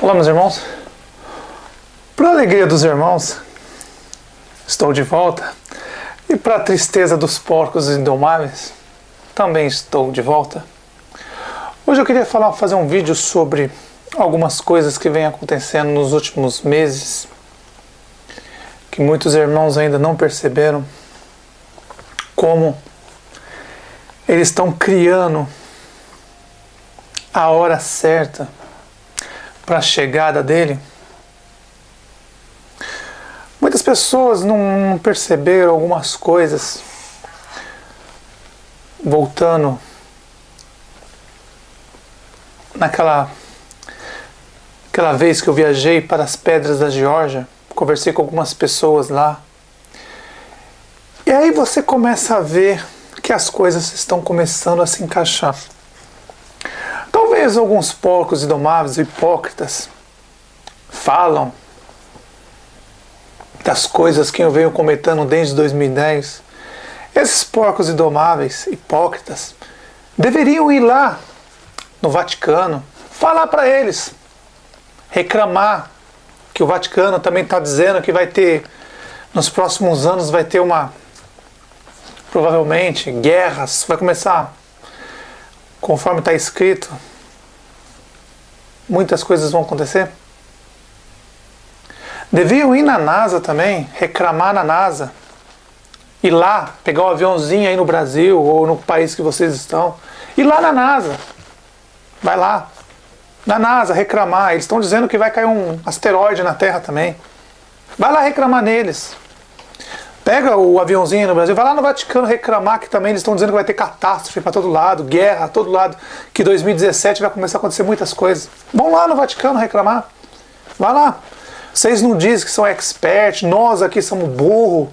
Olá, meus irmãos. Para a alegria dos irmãos, estou de volta. E para a tristeza dos porcos indomáveis, também estou de volta. Hoje eu queria fazer um vídeo sobre algumas coisas que vêm acontecendo nos últimos meses, que muitos irmãos ainda não perceberam, como eles estão criando a hora certa para a chegada dele. Muitas pessoas não perceberam algumas coisas. Voltando naquela vez que eu viajei para as Pedras da Geórgia, conversei com algumas pessoas lá. E aí você começa a ver que as coisas estão começando a se encaixar. Talvez alguns porcos indomáveis, hipócritas, falam das coisas que eu venho cometendo desde 2010. Esses porcos indomáveis, hipócritas, deveriam ir lá no Vaticano, falar para eles, reclamar que o Vaticano também está dizendo que vai ter, nos próximos anos vai ter provavelmente, guerras, vai começar, conforme está escrito, muitas coisas vão acontecer. Deviam ir na NASA também, reclamar na NASA, ir lá, pegar um aviãozinho aí no Brasil ou no país que vocês estão, ir lá na NASA, vai lá, na NASA reclamar. Eles estão dizendo que vai cair um asteroide na Terra também, vai lá reclamar neles. Pega o aviãozinho no Brasil, vai lá no Vaticano reclamar, que também eles estão dizendo que vai ter catástrofe para todo lado, guerra a todo lado, que 2017 vai começar a acontecer muitas coisas. Vão lá no Vaticano reclamar, vai lá. Vocês não dizem que são experts, nós aqui somos burros,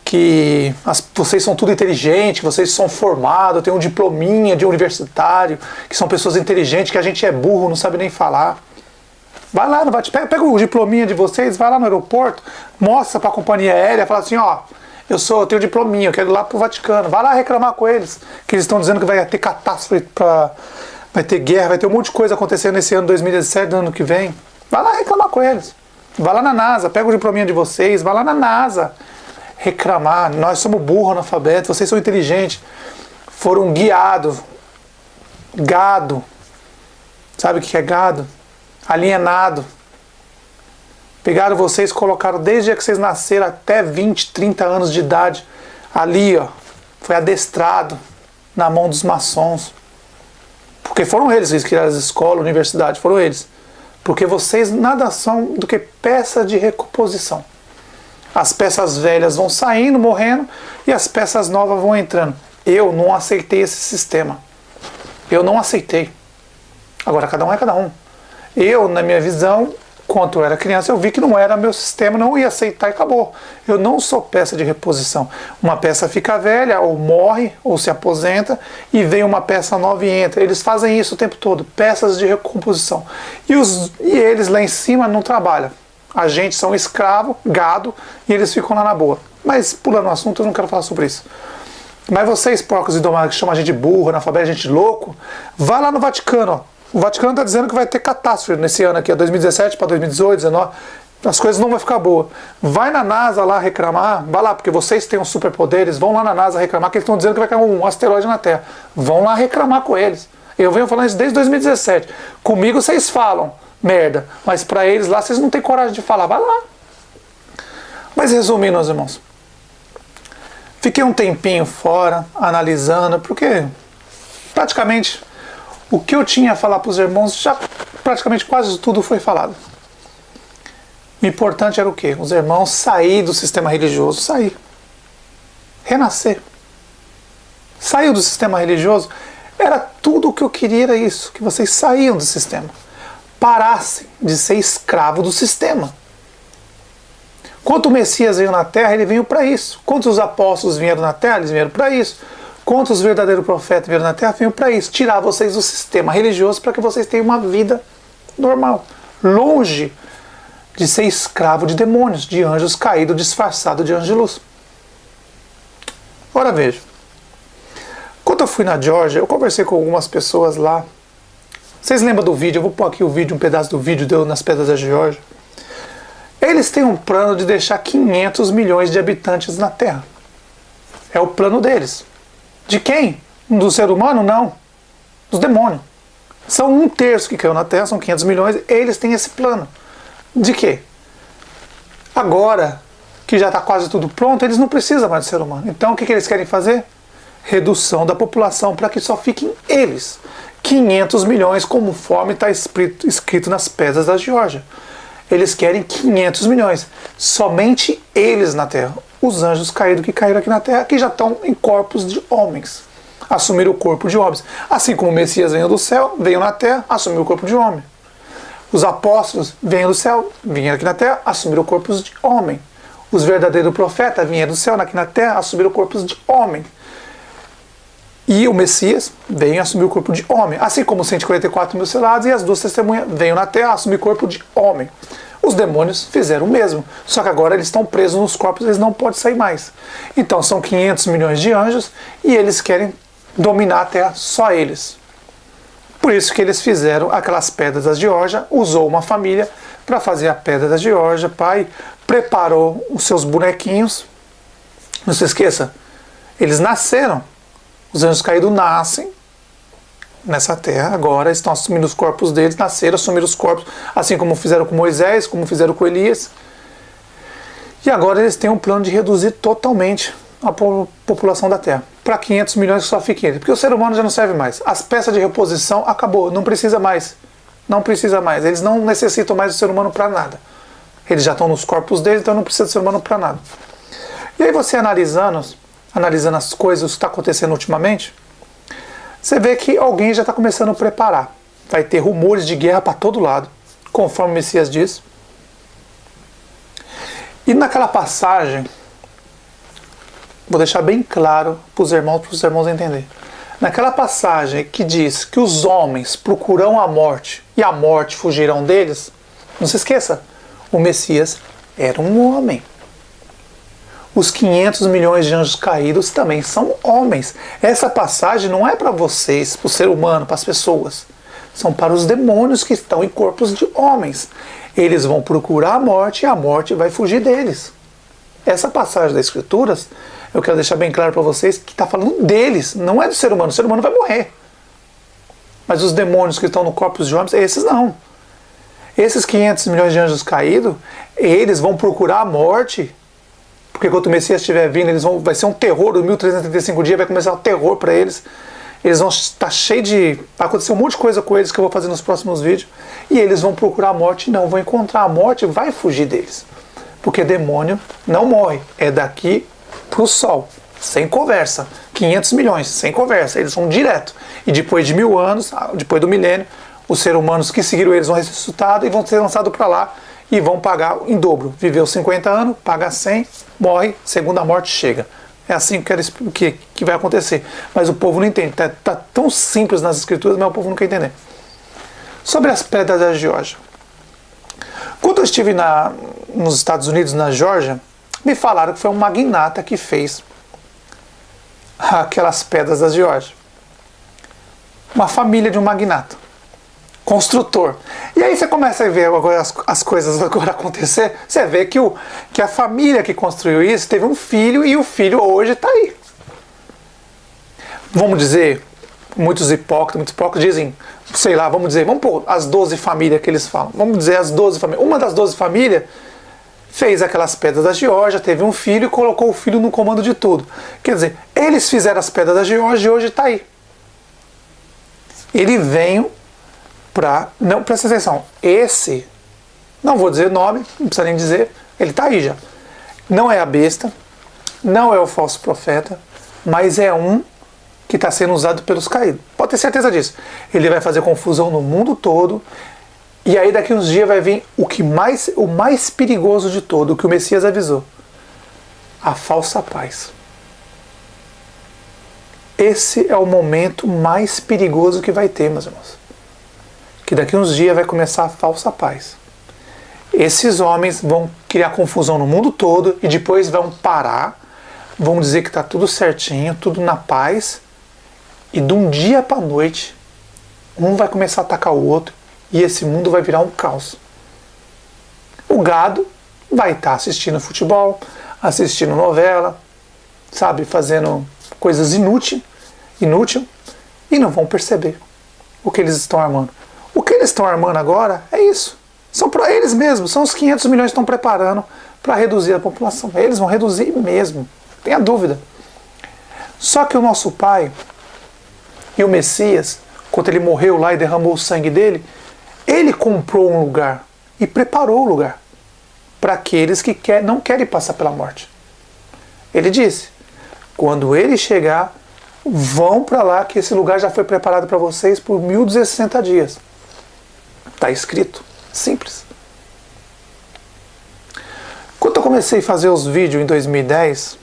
que vocês são tudo inteligentes, vocês são formados, tem um diplominha de universitário, que são pessoas inteligentes, que a gente é burro, não sabe nem falar. Vai lá no Vaticano, pega o diplominha de vocês, vai lá no aeroporto, mostra para a companhia aérea, fala assim, ó, eu tenho diplominha, eu quero ir lá pro Vaticano. Vai lá reclamar com eles, que eles estão dizendo que vai ter catástrofe, vai ter guerra, vai ter um monte de coisa acontecendo nesse ano 2017, no ano que vem. Vai lá reclamar com eles. Vai lá na NASA, pega o diplominha de vocês, vai lá na NASA reclamar. Nós somos burros, analfabetos, vocês são inteligentes, foram guiados, gado. Sabe o que é gado? Alienado. Pegaram vocês, colocaram desde o dia que vocês nasceram até 20, 30 anos de idade ali, ó, foi adestrado na mão dos maçons, porque foram eles que criaram as escolas, universidade, foram eles, porque vocês nada são do que peça de recomposição. As peças velhas vão saindo, morrendo, e as peças novas vão entrando. Eu não aceitei esse sistema, eu não aceitei. Agora cada um é cada um. Eu, na minha visão, quando eu era criança, eu vi que não era meu sistema, não ia aceitar e acabou. Eu não sou peça de reposição. Uma peça fica velha, ou morre, ou se aposenta, e vem uma peça nova e entra. Eles fazem isso o tempo todo, peças de recomposição. E eles lá em cima não trabalham. A gente são escravo, gado, e eles ficam lá na boa. Mas, pulando o assunto, eu não quero falar sobre isso. Mas vocês, porcos indomáveis, que chamam a gente burro, analfabeto, a gente louco, vá lá no Vaticano, ó. O Vaticano está dizendo que vai ter catástrofe nesse ano aqui, 2017 para 2018, 2019. As coisas não vão ficar boas. Vai na NASA lá reclamar, vai lá, porque vocês têm os superpoderes, vão lá na NASA reclamar, que eles estão dizendo que vai cair um asteroide na Terra. Vão lá reclamar com eles. Eu venho falando isso desde 2017. Comigo vocês falam merda, mas para eles lá vocês não têm coragem de falar. Vai lá. Mas resumindo, meus irmãos, fiquei um tempinho fora, analisando, porque praticamente o que eu tinha a falar para os irmãos, já praticamente quase tudo foi falado. O importante era o quê? Os irmãos sair do sistema religioso, sair. Renascer. Saiu do sistema religioso, era tudo o que eu queria, era isso, que vocês saíam do sistema. Parassem de ser escravo do sistema. Quando o Messias veio na Terra, ele veio para isso. Quando os apóstolos vieram na Terra, eles vieram para isso. Quando os verdadeiros profetas vieram na Terra, vieram para isso, tirar vocês do sistema religioso para que vocês tenham uma vida normal, longe de ser escravo de demônios, de anjos caídos disfarçados de anjos de luz. Ora veja, quando eu fui na Geórgia, eu conversei com algumas pessoas lá Vocês lembram do vídeo? Eu vou pôr aqui o vídeo, um pedaço do vídeo deu nas Pedras da Geórgia. Eles têm um plano de deixar 500 milhões de habitantes na Terra. É o plano deles. De quem? Do ser humano? Não. Dos demônios. São 1/3 que caiu na Terra, são 500 milhões. Eles têm esse plano. De quê? Agora que já está quase tudo pronto, eles não precisam mais do ser humano. Então o que eles querem fazer? Redução da população para que só fiquem eles. 500 milhões, conforme está escrito nas Pedras da Geórgia. Eles querem 500 milhões. Somente eles na Terra. Os anjos caídos que caíram aqui na Terra, que já estão em corpos de homens. Assumiram o corpo de homens. Assim como o Messias veio do céu, veio na Terra, assumiu o corpo de homem. Os apóstolos vêm do céu, vieram aqui na Terra, assumiram corpos de homem. Os verdadeiros profetas vieram do céu, aqui na Terra, assumiram corpos de homem. E o Messias veio assumir o corpo de homem. Assim como os 144 mil selados e as 2 testemunhas veio na Terra assumir o corpo de homem. Os demônios fizeram o mesmo. Só que agora eles estão presos nos corpos, eles não podem sair mais. Então são 500 milhões de anjos e eles querem dominar a Terra, só eles. Por isso que eles fizeram aquelas Pedras da Geórgia, usou uma família para fazer a Pedra da Geórgia, pai, preparou os seus bonequinhos. Não se esqueça, eles nasceram. Os anjos caídos nascem nessa terra, agora estão assumindo os corpos deles, nasceram, assumiram os corpos, assim como fizeram com Moisés, como fizeram com Elias. E agora eles têm um plano de reduzir totalmente a população da Terra, para 500 milhões que só fiquem eles, porque o ser humano já não serve mais. As peças de reposição acabou, não precisa mais. Não precisa mais, eles não necessitam mais do ser humano para nada. Eles já estão nos corpos deles, então não precisa do ser humano para nada. E aí você analisando as coisas que está acontecendo ultimamente, você vê que alguém já está começando a preparar. Vai ter rumores de guerra para todo lado, conforme o Messias diz. E naquela passagem, vou deixar bem claro para os irmãos entenderem. Naquela passagem que diz que os homens procurarão a morte e a morte fugirão deles, não se esqueça, o Messias era um homem. Os 500 milhões de anjos caídos também são homens. Essa passagem não é para vocês, para o ser humano, para as pessoas. São para os demônios que estão em corpos de homens. Eles vão procurar a morte e a morte vai fugir deles. Essa passagem das Escrituras, eu quero deixar bem claro para vocês que está falando deles, não é do ser humano. O ser humano vai morrer. Mas os demônios que estão no corpo de homens, esses não. Esses 500 milhões de anjos caídos, eles vão procurar a morte. Porque quando o Messias estiver vindo, vai ser um terror, os 1335 dias vai começar um terror para eles. Eles vão estar cheios de... Vai acontecer um monte de coisa com eles que eu vou fazer nos próximos vídeos. E eles vão procurar a morte, não, vão encontrar a morte e vai fugir deles. Porque demônio não morre, é daqui para o sol, sem conversa. 500 milhões, sem conversa, eles vão direto. E depois de 1000 anos, depois do milênio, os seres humanos que seguiram eles vão ressuscitados e vão ser lançados para lá. E vão pagar em dobro. Viveu 50 anos, paga 100, morre, segunda morte chega. É assim que vai acontecer. Mas o povo não entende. Está tão simples nas Escrituras, mas o povo não quer entender. Sobre as Pedras da Geórgia. Quando eu estive nos Estados Unidos, na Geórgia, me falaram que foi um magnata que fez aquelas Pedras da Geórgia. Uma família de um magnata. Construtor. E aí você começa a ver agora as coisas agora acontecer, você vê que a família que construiu isso teve um filho e o filho hoje está aí. Vamos dizer, muitos hipócritas dizem, sei lá, vamos pôr as 12 famílias que eles falam. Vamos dizer as 12 famílias. Uma das 12 famílias fez aquelas Pedras da Geórgia, teve um filho e colocou o filho no comando de tudo. Quer dizer, eles fizeram as Pedras da Geórgia e hoje está aí. Ele veio não, presta atenção, esse, não vou dizer o nome, não precisa nem dizer, ele está aí já. Não é a besta, não é o falso profeta, mas é um que está sendo usado pelos caídos. Pode ter certeza disso. Ele vai fazer confusão no mundo todo, e aí daqui uns dias vai vir o mais perigoso de todo, o que o Messias avisou. A falsa paz. Esse é o momento mais perigoso que vai ter, meus irmãos. Que daqui uns dias vai começar a falsa paz. Esses homens vão criar confusão no mundo todo e depois vão parar, vão dizer que está tudo certinho, tudo na paz, e de um dia para a noite, Um vai começar a atacar o outro e esse mundo vai virar um caos. O gado vai estar assistindo futebol, assistindo novela, sabe, fazendo coisas inúteis, e não vão perceber o que eles estão armando. O que eles estão armando agora é isso. São para eles mesmos, são os 500 milhões que estão preparando para reduzir a população. Eles vão reduzir mesmo, tenha dúvida. Só que o nosso Pai e o Messias, quando ele morreu lá e derramou o sangue dele, ele comprou um lugar e preparou o lugar para aqueles que não querem passar pela morte. Ele disse, quando ele chegar, vão para lá que esse lugar já foi preparado para vocês por 1260 dias. Está escrito. Simples. Quando eu comecei a fazer os vídeos em 2010,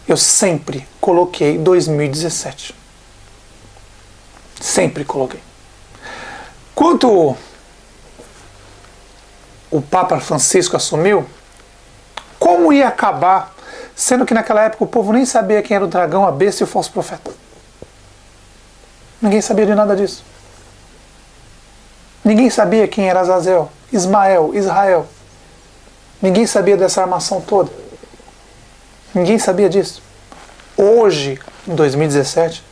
eu sempre coloquei 2017. Sempre coloquei. Quando o Papa Francisco assumiu, como ia acabar, sendo que naquela época o povo nem sabia quem era o dragão, a besta e o falso profeta. Ninguém sabia de nada disso. Ninguém sabia quem era Azazel, Ismael, Israel. Ninguém sabia dessa armação toda. Ninguém sabia disso. Hoje, em 2017,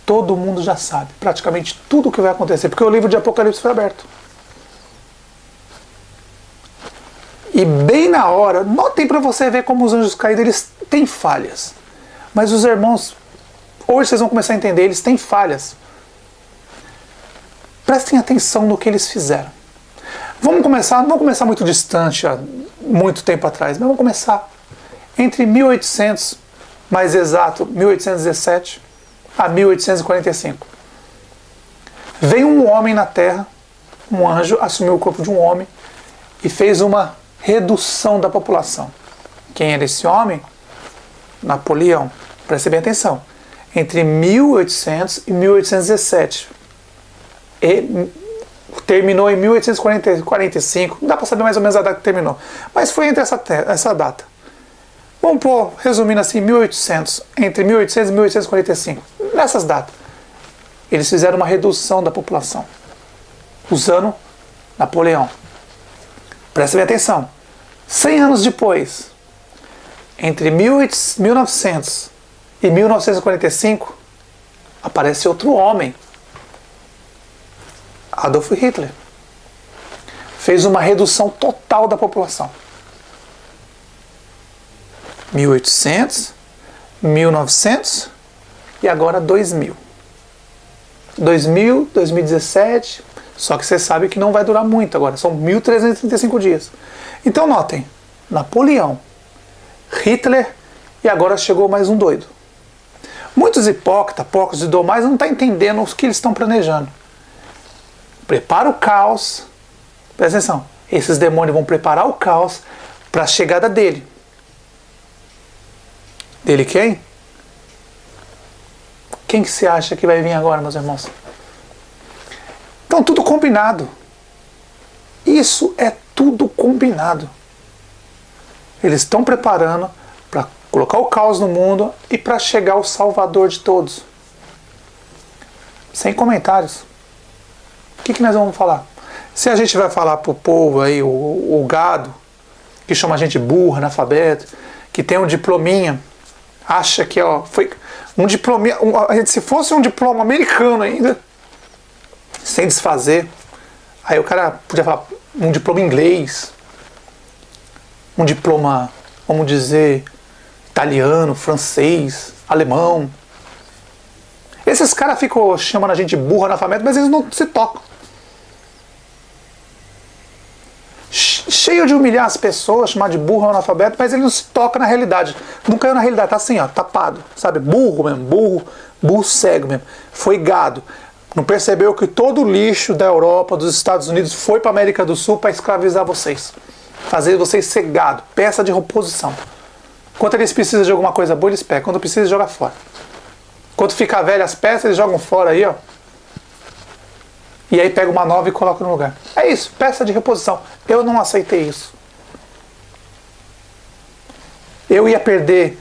todo mundo já sabe praticamente tudo o que vai acontecer, porque o livro de Apocalipse foi aberto. E bem na hora, notem para você ver como os anjos caídos eles têm falhas. Mas os irmãos, hoje vocês vão começar a entender, eles têm falhas. Prestem atenção no que eles fizeram. Não vamos começar muito distante, há muito tempo atrás, mas vamos começar entre 1800, mais exato, 1817 a 1845. Veio um homem na Terra, um anjo, assumiu o corpo de um homem e fez uma redução da população. Quem era esse homem? Napoleão. Prestem bem atenção. Entre 1800 e 1817. E terminou em 1845, não dá para saber mais ou menos a data que terminou, mas foi entre essa data. Vamos pôr, resumindo assim, 1800, entre 1800 e 1845, nessas datas. Eles fizeram uma redução da população, usando Napoleão. Prestem atenção, 100 anos depois, entre 1900 e 1945, aparece outro homem, Adolf Hitler. Fez uma redução total da população. 1800, 1900 e agora 2000. 2000, 2017, só que você sabe que não vai durar muito agora, são 1335 dias. Então notem, Napoleão, Hitler e agora chegou mais um doido. Muitos hipócritas, poucos e domais não estão entendendo o que eles estão planejando. Prepara o caos, presta atenção, esses demônios vão preparar o caos para a chegada dele. Dele quem? Quem que você acha que vai vir agora, meus irmãos? Então, tudo combinado. Isso é tudo combinado. Eles estão preparando para colocar o caos no mundo e para chegar o Salvador de todos. Sem comentários. O que nós vamos falar? Se a gente vai falar pro povo aí, o gado, que chama a gente burra, analfabeto, que tem um diplominha, acha que foi um diplominha, se fosse um diploma americano ainda, sem desfazer, aí o cara podia falar um diploma inglês, um diploma, vamos dizer, italiano, francês, alemão. Esses caras ficam chamando a gente burra, analfabeto, mas eles não se tocam. Cheio de humilhar as pessoas, chamar de burro ou analfabeto, mas ele não se toca na realidade. Não caiu na realidade, tá assim, ó, tapado, sabe? Burro mesmo, burro cego mesmo. Foi gado. Não percebeu que todo o lixo da Europa, dos Estados Unidos, foi para a América do Sul para escravizar vocês. Fazer vocês ser gado, peça de reposição. Quando eles precisam de alguma coisa boa, eles pegam. Quando precisam, joga fora. Quando ficar velho as peças, eles jogam fora aí, ó. E aí pega uma nova e coloca no lugar. É isso, peça de reposição. Eu não aceitei isso. Eu ia perder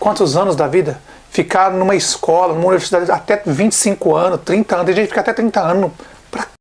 quantos anos da vida? ficar numa escola, numa universidade até 25 anos, 30 anos, tem gente que fica até 30 anos.